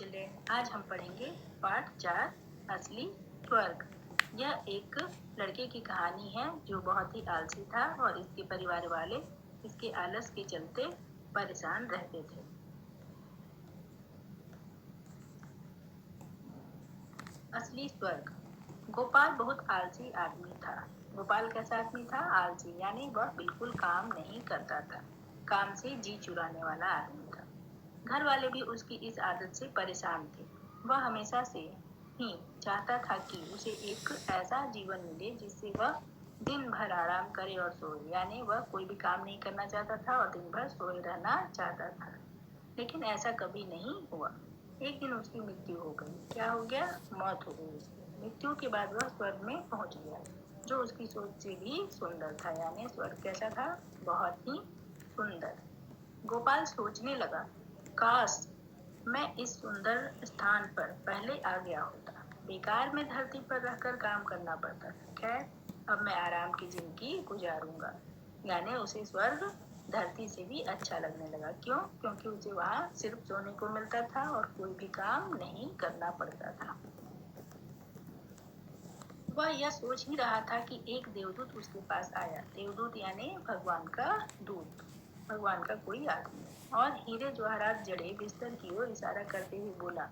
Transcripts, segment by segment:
Children, आज हम पढ़ेंगे पाठ 4 असली स्वर्ग। यह एक लड़के की कहानी है जो बहुत ही आलसी था और इसके परिवार वाले इसके आलस के चलते परेशान रहते थे। असली स्वर्ग। गोपाल बहुत आलसी आदमी था। गोपाल कैसा आदमी था? आलसी, यानी वह बिल्कुल काम नहीं करता था। काम से जी चुराने वाला आदमी था। घर वाले भी उसकी इस आदत से परेशान थे। वह हमेशा से ही चाहता था कि उसे एक ऐसा जीवन मिले जिससे वह दिन भर आराम करे और सोए, यानी वह कोई भी काम नहीं करना चाहता था और दिन भर सोए रहना चाहता था। लेकिन ऐसा कभी नहीं हुआ। एक दिन उसकी मृत्यु हो गई। क्या हो गया? मौत हो गई उसकी। मृत्यु के बाद वह स्वर्ग में पहुंच गया, जो उसकी सोच से भी सुंदर था। यानी स्वर्ग कैसा था? बहुत ही सुंदर। गोपाल सोचने लगा, काश मैं इस सुंदर स्थान पर पहले आ गया होता। बेकार में धरती पर रहकर काम करना पड़ता था। खैर, अब मैं आराम की जिंदगी गुजारूंगा। यानी उसे स्वर्ग धरती से भी अच्छा लगने लगा। क्यों? क्योंकि उसे वहां सिर्फ सोने को मिलता था और कोई भी काम नहीं करना पड़ता था। वह यह सोच ही रहा था कि एक देवदूत उसके पास आया। देवदूत यानी भगवान का दूत, भगवान का कोई आदमी, और हीरे जवाहरात जड़े बिस्तर की ओर इशारा करते हुए बोला,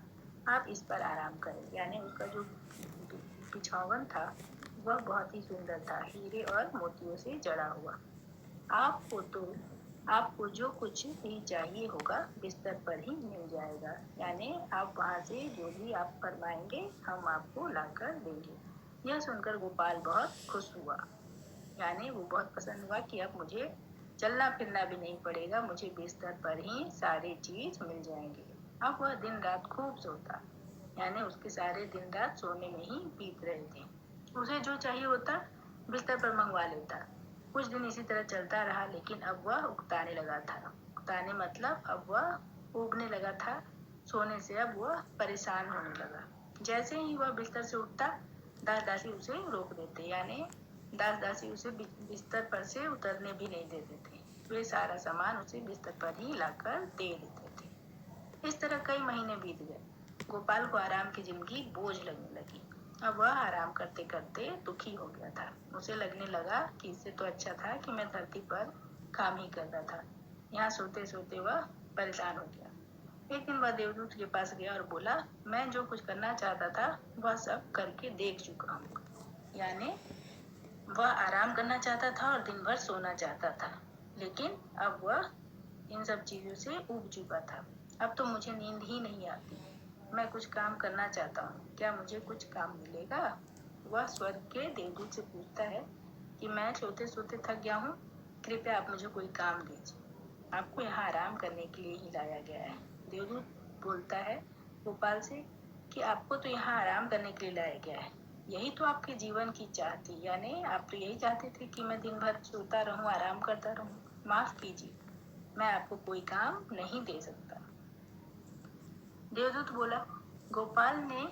आप इस पर आराम करें। यानी उसका जो बिछावन था वह बहुत ही सुंदर था, हीरे और मोतियों से जड़ा हुआ। आपको जो कुछ भी चाहिए होगा बिस्तर पर ही मिल जाएगा। यानी आप वहां से जो भी आप फरमाएंगे हम आपको लाकर देंगे। यह सुनकर गोपाल बहुत खुश हुआ। यानी वो बहुत पसंद हुआ कि अब मुझे चलना फिरना भी नहीं पड़ेगा, मुझे बिस्तर पर ही सारी चीज मिल जाएंगे। अब वह दिन रात खूब सोता। यानी उसके सारे दिन रात सोने में ही बीत रहे थे। उसे जो चाहिए होता बिस्तर पर मंगवा लेता। कुछ दिन इसी तरह चलता रहा, लेकिन अब वह उकताने लगा था। उकताने मतलब अब वह ऊबने लगा था। सोने से अब वह परेशान होने लगा। जैसे ही वह बिस्तर से उठता, दास दासी उसे रोक देते। यानी दास दासी उसे बिस्तर पर से उतरने भी नहीं देते थे। वे सारा सामान उसे बिस्तर पर ही लाकर दे देते थे। इस तरह कई महीने बीत गए। गोपाल को आराम की जिंदगी बोझ लगने लगी। अब वह आराम करते करते दुखी हो गया था। उसे लगने लगा कि इससे तो अच्छा था कि मैं धरती पर काम ही करता था। यहाँ सोते सोते वह परेशान हो गया। एक दिन वह देवदूत के पास गया और बोला, मैं जो कुछ करना चाहता था वह सब करके देख चुका हूँ। यानी वह आराम करना चाहता था और दिन भर सोना चाहता था, लेकिन अब वह इन सब चीजों से ऊब चुका था। अब तो मुझे नींद ही नहीं आती। मैं कुछ काम करना चाहता हूँ, क्या मुझे कुछ काम मिलेगा? वह स्वर्ग के देवदूत से पूछता है कि मैं सोते सोते थक गया हूँ, कृपया आप मुझे कोई काम दीजिए। आपको यहाँ आराम करने के लिए ही लाया गया है। देवदूत बोलता है गोपाल से कि आपको तो यहाँ आराम करने के लिए लाया गया है। यही तो आपके जीवन की चाह थी। यानी आप तो यही चाहते थे कि मैं दिन भर सोता रहूं, आराम करता रहूं। माफ कीजिए, मैं आपको कोई काम नहीं दे सकता। देवदूत बोला। गोपाल ने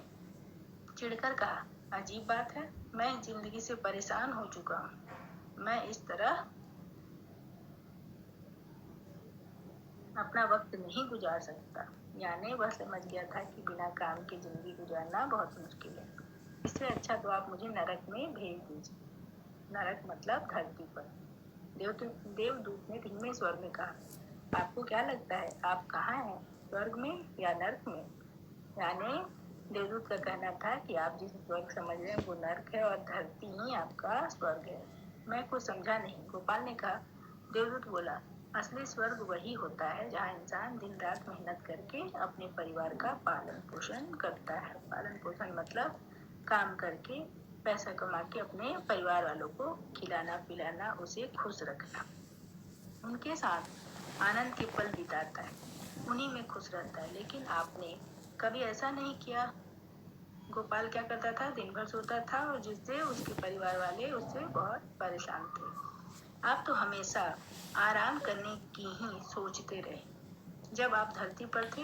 चिढ़कर कहा, अजीब बात है, मैं जिंदगी से परेशान हो चुका हूँ। मैं इस तरह अपना वक्त नहीं गुजार सकता। यानी वह समझ गया था कि बिना काम की जिंदगी गुजारना बहुत मुश्किल है। इससे अच्छा तो आप मुझे नरक में भेज दीजिए। नरक मतलब धरती पर। देवदूत ने धीमे स्वर में कहा, आपको क्या लगता है आप कहाँ हैं, स्वर्ग में या नरक में? यानी देवदूत का कहना था कि आप जिस स्वर्ग समझ रहे हैं वो नरक है और धरती ही आपका स्वर्ग है। मैं कुछ समझा नहीं, गोपाल ने कहा। देवदूत बोला, असली स्वर्ग वही होता है जहाँ इंसान दिन रात मेहनत करके अपने परिवार का पालन पोषण करता है। पालन पोषण मतलब काम करके पैसा कमा के अपने परिवार वालों को खिलाना पिलाना, उसे खुश रखना, उनके साथ आनंद के पल बिताता है, उन्हीं में खुश रहता है। लेकिन आपने कभी ऐसा नहीं किया। गोपाल क्या करता था? दिन भर सोता था और जिससे उसके परिवार वाले उससे बहुत परेशान थे। आप तो हमेशा आराम करने की ही सोचते रहे। जब आप धरती पर थे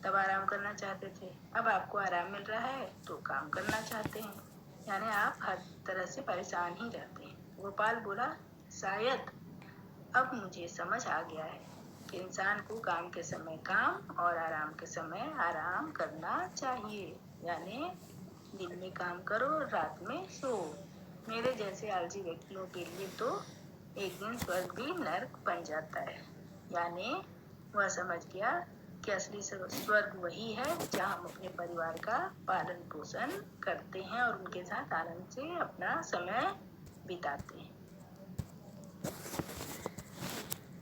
तब आराम करना चाहते थे, अब आपको आराम मिल रहा है तो काम करना चाहते हैं। यानी आप हर तरह से परेशान ही रहते हैं। गोपाल बोला, शायद अब मुझे समझ आ गया है इंसान को काम के समय काम और आराम के समय आराम करना चाहिए। यानी दिन में काम करो और रात में सो। मेरे जैसे आलसी व्यक्तियों के लिए तो एक दिन स्वर्ग भी नर्क बन जाता है। यानी वह समझ गया कि असली स्वर्ग वही है जहाँ हम अपने परिवार का पालन पोषण करते हैं और उनके साथ आनंद से अपना समय बिताते हैं।